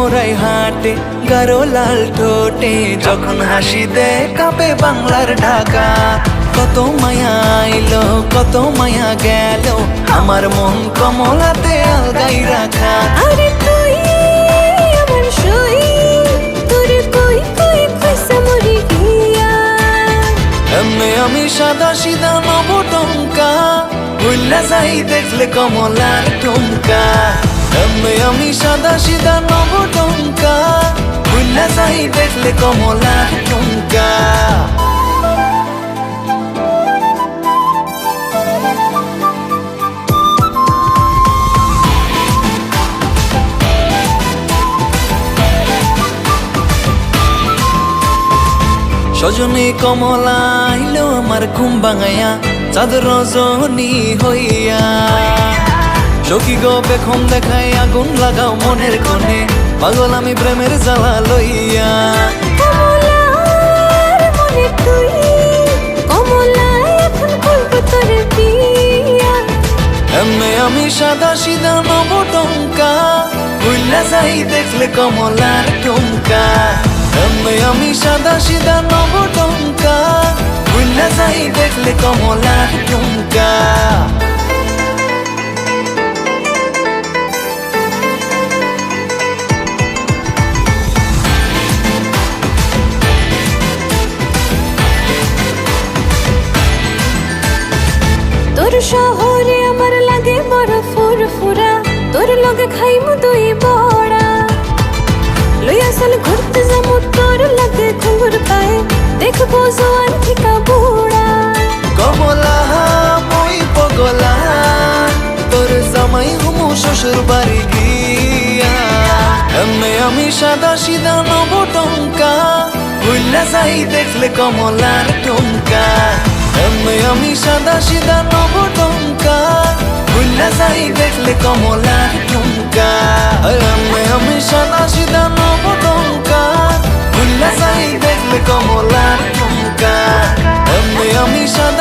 মোরাই হাটে গারো লাল ঠোঁটে যখন হাসি দে কাঁপে বাংলার ঢাকা। কত মায়া আইলো কত মায়া গেল আমার মন কমলাতে আলগাই রাখা। আরে তুই আমার সই তোর কই কই কইসা মরি গিয়া। এমনি আমি সাদা সিধা নবটঙ্কা ভুল্লা যাই দেখলে কমলার টুমকা। এমনি আমি সাদা সিধা নবটঙ্কা ভুল্লা যাই দেখলে কমলার টুমকা। সজনী কমলা আইলো আমার ঘুম ভাঙাইয়া চাঁদ রজনী হইয়া। সখী গো বেখম দেখাই আগুন লাগাও মনের কোণে পাগল আমি প্রেমের জ্বালা লইয়া। কমলার মনে তুই কমলা এখন করবো তোর বিয়া। এমনি আমি সাদা সিধা নবটঙ্কা ভুল্লা যাই দেখলে কমলার টুমকা। এমনি আমি সাদা সিধা নবটঙ্কা ভুল্লা যাই দেখলে কমলার টুমকা। তোর শহরে আমার লাগে বড় ফুরফুরা তোর লগে খাইমু দুই বড়া। লইয়া চল ঘুরতে যাবো তোর লাগে ঘুঙুর পায়ে দেখবো জোয়ান ঠিকা বুড়া। কমলা মই পগলা তোর জামাই হুমু শ্বশুর বাড়ি গিয়া। এমনি আমি সাদা সিধা নবটঙ্কা ভুল্লা যাই দেখলে কমলার টুমকা। এমনি আমি সাদা সিধা নবটঙ্কা ভুল্লা যাই দেখলে কমলার টুমকা। এমনি আমি সাদা সিধা নবটঙ্কা ভুল্লা যাই দেখলে কমলার টুমকা। এমনি আমি সাদা